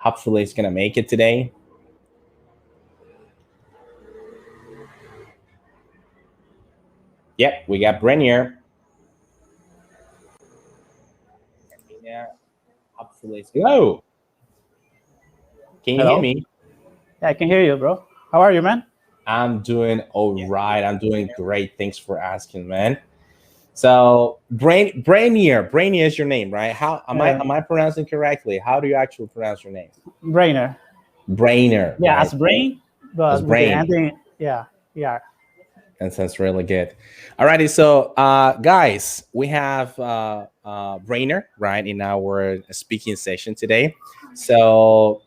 Hopefully it's gonna make it today. Yep, we got Brenier. Yeah, hopefully it's hello. Can you hear me? Yeah, I can hear you, bro. How are you, man? I'm doing all right. I'm doing great. Thanks for asking, man. So Brainier is your name, right? How am I pronouncing correctly? How do you actually pronounce your name? Brainer. Brainer. Yeah, right? as brain, but As with brain. the ending, yeah. That sounds really good. Alrighty, so guys, we have Brainer right in our speaking session today. So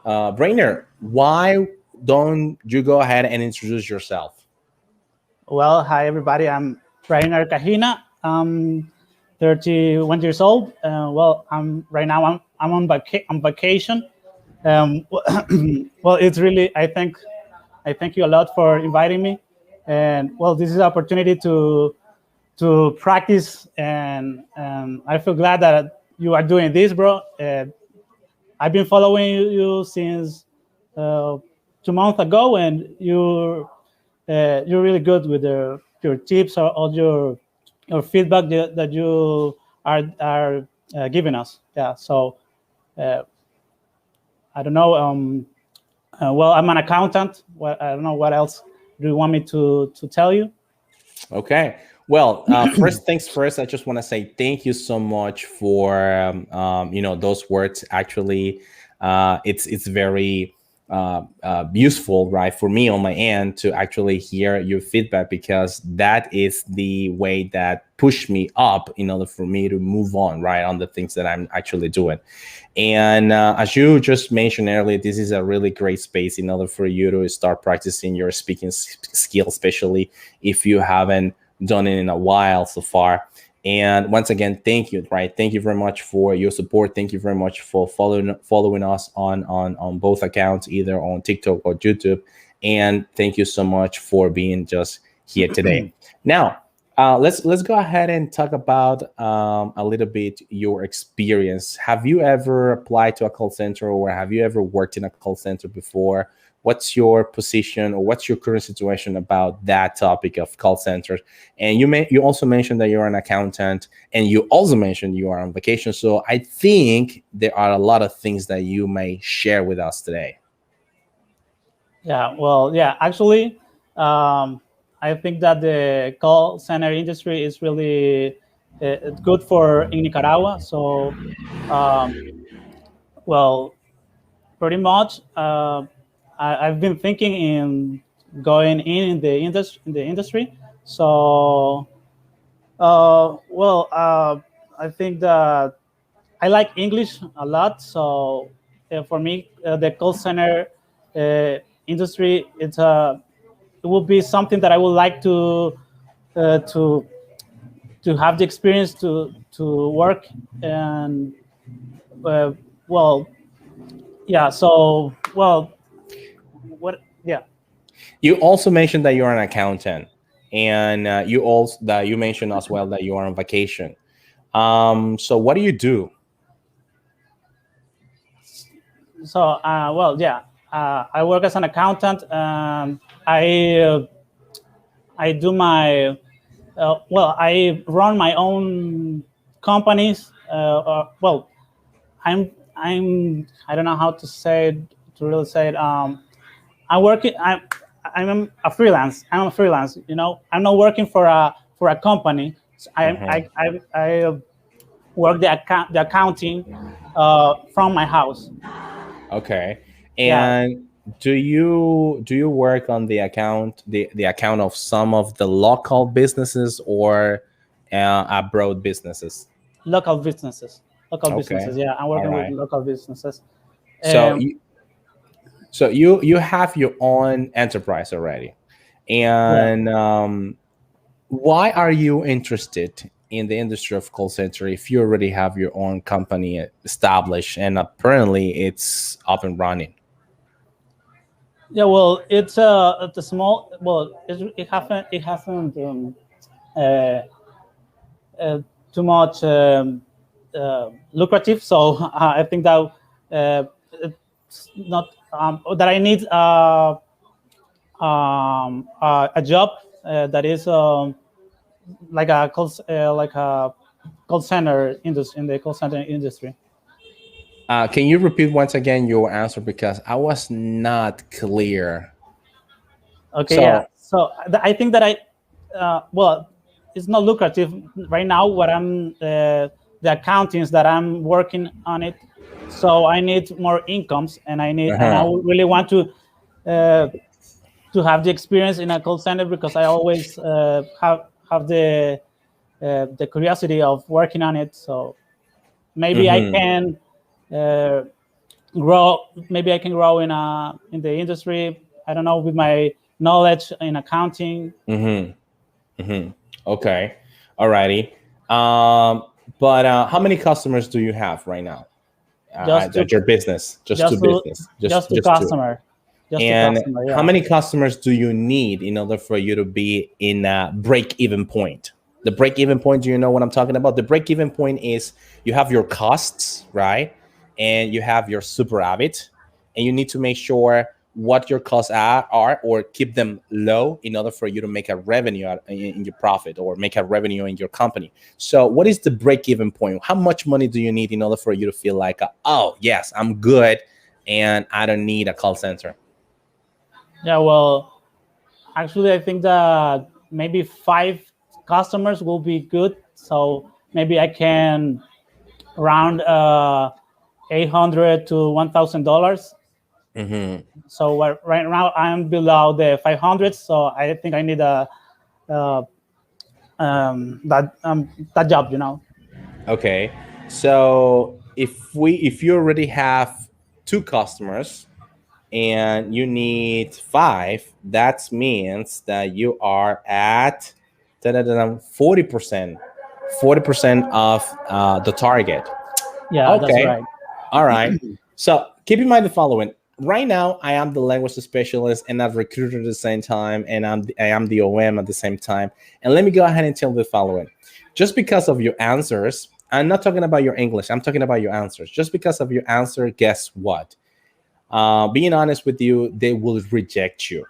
Brainer, why don't you go ahead and introduce yourself? Well, hi everybody. I'm Brainer Cajina. I'm 31 years old. Well, I'm right now. I'm on vacation. Well, it's really. I thank you a lot for inviting me. And well, this is an opportunity to practice, and I feel glad that you are doing this, bro. I've been following you since 2 months ago, and you're really good with your tips or all your feedback that you are giving us. Yeah. So I don't know. Well, I'm an accountant. I don't know what else do you want me to tell you. Okay. Well, first things first, I just want to say thank you so much for those words. Actually, it's very useful, right, for me on my end to actually hear your feedback, because that is the way that pushed me up in order for me to move on, right, on the things that I'm actually doing. And as you just mentioned earlier, this is a really great space in order for you to start practicing your speaking skill, especially if you haven't done it in a while so far. And once again, thank you, right? Thank you very much for your support. Thank you very much for following us on both accounts, either on TikTok or YouTube. And thank you so much for being just here today. Now, let's go ahead and talk about a little bit your experience. Have you ever applied to a call center, or have you ever worked in a call center before? What's your position, or what's your current situation about that topic of call centers? And you also mentioned that you're an accountant, and you also mentioned you are on vacation. So I think there are a lot of things that you may share with us today. Yeah. Well, yeah. Actually, I think that the call center industry is really good for in Nicaragua. So, well, pretty much, I've been thinking in going in the industry. So, I think that I like English a lot. So, for me, the call center industry, it will be something that I would like uh, to to have the experience to work. And well, yeah. So, well, what? Yeah. You also mentioned that you're an accountant, and you mentioned as well that you are on vacation. So what do you do? So, well, yeah. I work as an accountant. I do my well. I run my own companies. Well, I don't know how to say it, to really say it. I'm working. I'm a freelance. I'm a freelance. You know, I'm not working for a company. So I work the accounting from my house. Okay. Yeah. And do you work on the account of some of the local businesses, or abroad businesses? Local businesses. Local Okay. businesses. Yeah, I'm All working with right. local businesses. So Um, you have your own enterprise already, yeah. and why are you interested in the industry of call center if you already have your own company established and apparently it's up and running? Yeah. Well, it's a small. Well, it hasn't uh, too much lucrative. So I think that uh, not that I need a job that is like a call center industry, in the call center industry. Can you repeat once again your answer because I was not clear? Okay, yeah. So, So I think that well, it's not lucrative right now. What I'm the accountings that I'm working on it, so I need more incomes, and I uh-huh. really want uh, to have the experience in a call center because I always have the curiosity of working on it. So maybe I Mm-hmm. can uh, grow. Maybe I can grow in the industry. I don't know, with my knowledge in accounting. Mm-hmm. Mm-hmm. Okay. Alrighty. Um, but how many customers do you have right now Just to at your business? Just two just to business. just to Just two. customer, just to And customer. how Yeah. many customers do you need in order for you to be in a break-even point? The break-even point, do you know what I'm talking about? The break-even point is you have your costs, right? And you have your superavit, and you need to make sure what your costs are or keep them low in order for you to make a revenue in your profit or make a revenue in your company. So what is the break-even point? How much money do you need in order for you to feel like, oh, yes, I'm good and I don't need a call center? Yeah. Well, actually, I think that maybe 5 customers will be good. So maybe I can round 800 to $1,000. Mm-hmm. So right now I'm below the 500. So I think I need a uh, that job. Okay. So if you already have two customers and you need five, that means that you are at 40%, 40% of the target. Yeah, that's Okay. right. All right. So keep in mind the following. Right now, I am the language specialist and I've recruited at the same time, and I am the OM at the same time. And let me go ahead and tell the following. Just because of your answers, I'm not talking about your English. I'm talking about your answers. Just because of your answer, guess what? Being honest with you, they will reject you.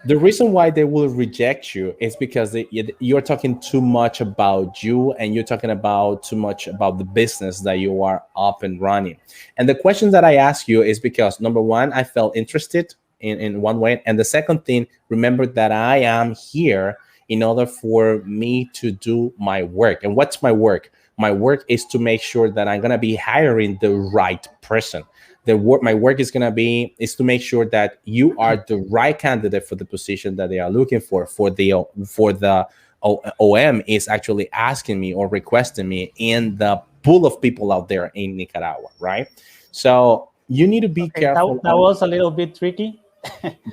The reason why they will reject you is because you're talking too much about you and you're talking about too much about the business that you are up and running. And the question that I ask you is because number one, I felt interested in one way. And the second thing, remember that I am here in order for me to do my work. And what's my work? My work is to make sure that I'm going to be hiring the right person. My work is to make sure that you are the right candidate for the position that they are looking for the OM is actually asking me or requesting me in the pool of people out there in Nicaragua, right? So you need to be Okay, that, careful that on. was a little bit tricky.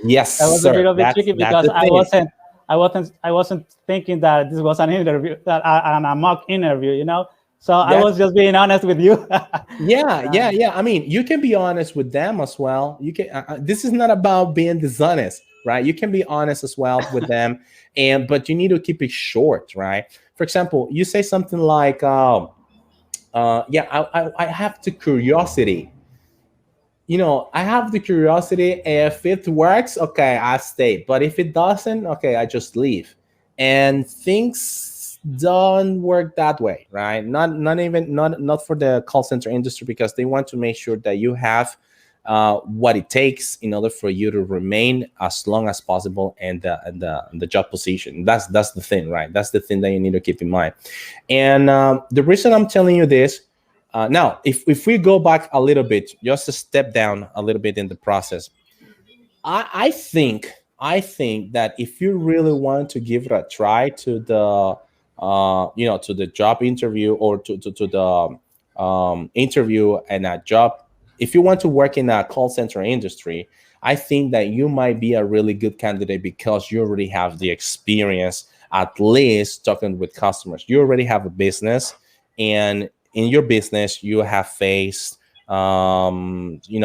Yes, That was a sir. little bit tricky That's because the thing. I wasn't thinking that this was an interview, a mock interview. So I That's was just being honest with you. yeah. I mean, you can be honest with them as well. You can. This is not about being dishonest, right? You can be honest as well with them, but you need to keep it short, right? For example, you say something like, "Yeah, I have the curiosity. I have the curiosity. If it works, okay, I stay. But if it doesn't, okay, I just leave." And things don't work that way, right? Not for the call center industry because they want to make sure that you have what it takes in order for you to remain as long as possible in the job position. That's the thing, right? That's the thing that you need to keep in mind. And the reason I'm telling you this now, if we go back a little bit, just a step down a little bit in the process, I think that if you really want to give it a try to the job interview or to the interview and a job, if you want to work in a call center industry, I think that you might be a really good candidate because you already have the experience, at least talking with customers. You already have a business, and in your business, you have faced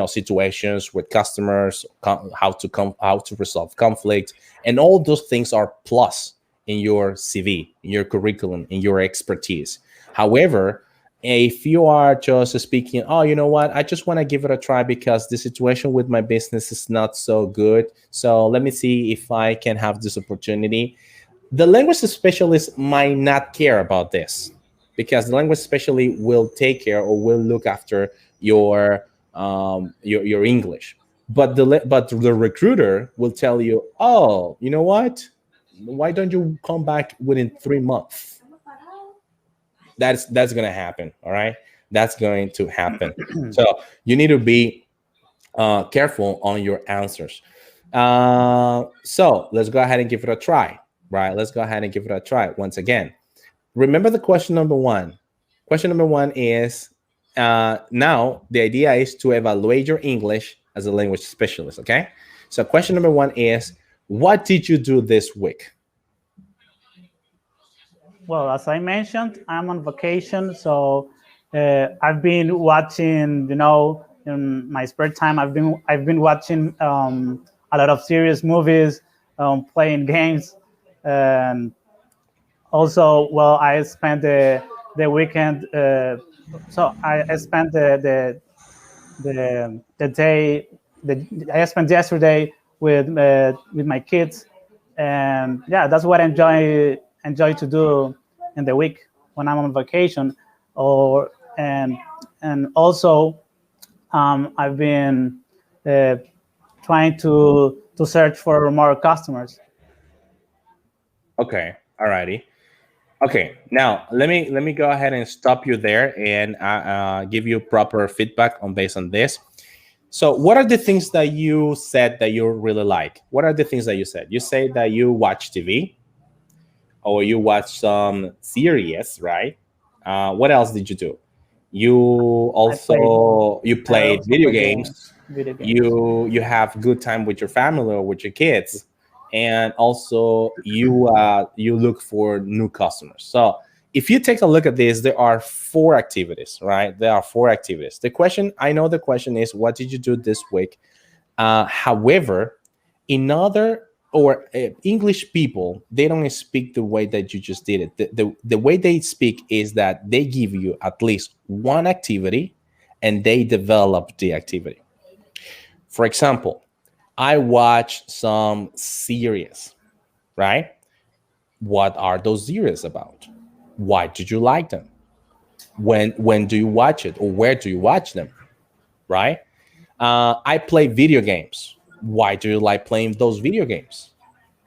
situations with customers, how to resolve conflict, and all those things are plus in your CV, in your curriculum, in your expertise. However, If you are just speaking, oh, you know what, I just want to give it a try because the situation with my business is not so good. So let me see if I can have this opportunity. The language specialist might not care about this because the language specialist will take care or will look after your English. But the recruiter will tell you, oh, you know what? Why don't you come back within 3 months? That's gonna happen. All right, that's going to happen. So you need to be careful on your answers. So let's go ahead and give it a try. Right, let's go ahead and give it a try once again. Remember the question number one. Question number one is now the idea is to evaluate your English as a language specialist. Okay, so question number one is, what did you do this week? Well, as I mentioned, I'm on vacation, so I've been watching. In my spare time, I've been watching a lot of serious movies, playing games, and also, well, I spent the weekend. So I spent the day. I spent yesterday with my kids, and yeah, that's what I enjoy to do in the week when I'm on vacation. Or and also, I've been uh, trying to search for more customers. Okay, alrighty. Okay, now let me go ahead and stop you there and give you proper feedback on based on this. So, what are the things that you said that you really like? What are the things that you said? You say that you watch TV or you watch some series, right? What else did you do? You I played. you I played also video play games. video games. You have good time with your family or with your kids, and also you look for new customers. So if you take a look at this, there are four activities, right? There are four activities. The question, I know the question is, what did you do this week? However, in other or English people, they don't speak the way that you just did it. The way they speak is that they give you at least one activity and they develop the activity. For example, I watch some series, right? What are those series about? Why did you like them? When do you watch it or where do you watch them? Right? I play video games. Why do you like playing those video games?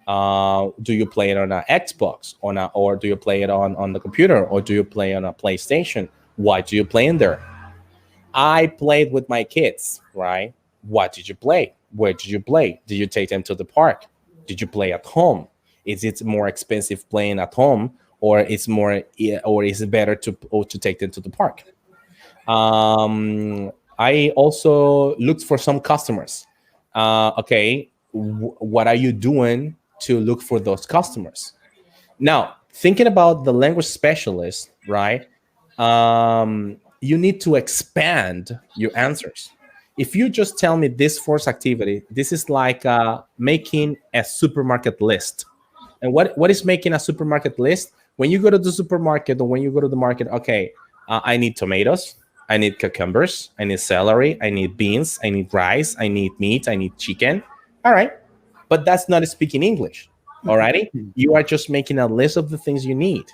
Do you play it on an Xbox or do you play it on the computer or do you play on a PlayStation? Why do you play in there? I played with my kids, right? What did you play? Where did you play? Did you take them to the park? Did you play at home? Is it more expensive playing at home, or or is it better to take them to the park? I also looked for some customers. Okay, what are you doing to look for those customers? Now, thinking about the language specialist, right? You need to expand your answers. If you just tell me this force activity, this is like making a supermarket list. And what is making a supermarket list? When you go to the supermarket or when you go to the market, okay, I need tomatoes, I need cucumbers, I need celery, I need beans, I need rice, I need meat, I need chicken. All right, but that's not speaking English. Alrighty, you are just making a list of the things you need,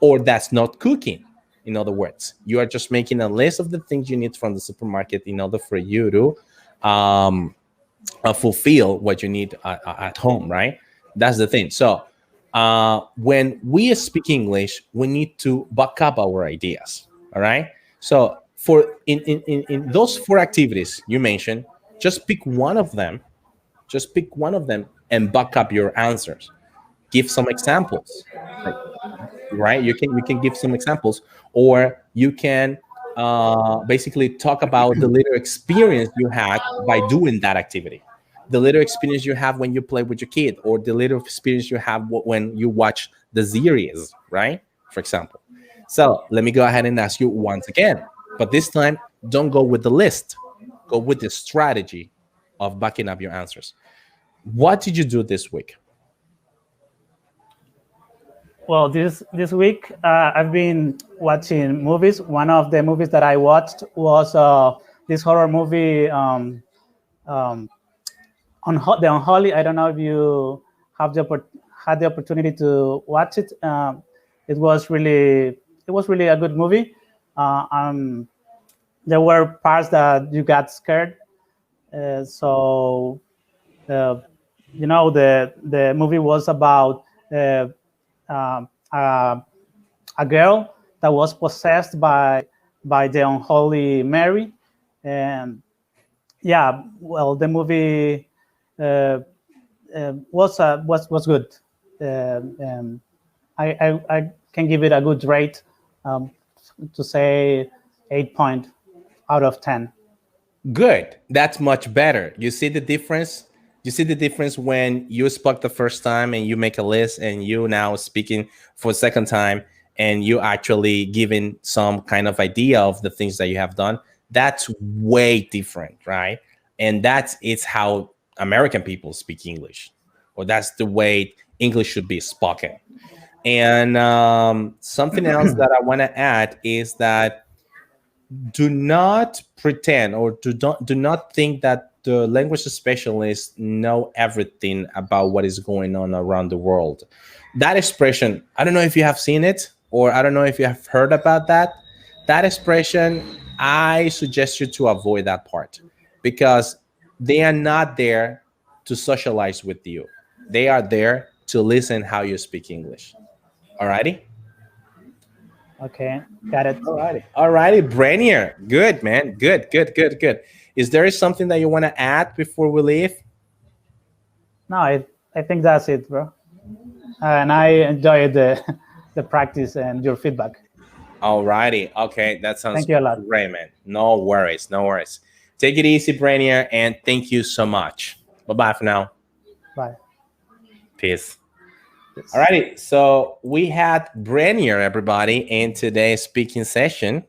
or that's not cooking. In other words, you are just making a list of the things you need from the supermarket in order for you to fulfill what you need at home, right? That's the thing. So when we speak English, we need to back up our ideas. All right. So for in those four activities you mentioned, just pick one of them. Just pick one of them and back up your answers. Give some examples. Like, right, you can give some examples, or you can basically talk about the little experience you had by doing that activity, the little experience you have when you play with your kid, or the little experience you have when you watch the series, right, for example. So let me go ahead and ask you once again, but this time don't go with the list, go with the strategy of backing up your answers. What did you do this week? Well, this week I've been watching movies. One of the movies that I watched was this horror movie the Unholy. I don't know if you have had the opportunity to watch it. It was really a good movie. There were parts that you got scared. So the movie was about um, uh, a girl that was possessed by the unholy Mary, and yeah, well, the movie was good. And I can give it a good rate, um, to say 8 point out of 10. Good. That's much better. You see the difference? You see the difference when you spoke the first time and you make a list, and you now speaking for a second time and you actually giving some kind of idea of the things that you have done. That's way different, right? And that's it's how American people speak English, or that's the way English should be spoken. And something else that I want to add is that do not pretend, or do not think that the language specialists know everything about what is going on around the world. That expression, I don't know if you have seen it, or I don't know if you have heard about that. That expression, I suggest you to avoid that part, because they are not there to socialize with you. They are there to listen how you speak English. Alrighty? Okay, got it. Alrighty, Brainier. Good, man. Good, good, good, good. Is there something that you want to add before we leave? No, I think that's it, bro. And I enjoyed the practice and your feedback. Alrighty. Okay, that sounds Thank you a lot. great, man. No worries, no worries. Take it easy, Brainier, and thank you so much. Bye-bye for now. Bye. Peace. Alrighty, so we had Brainier, everybody, in today's speaking session.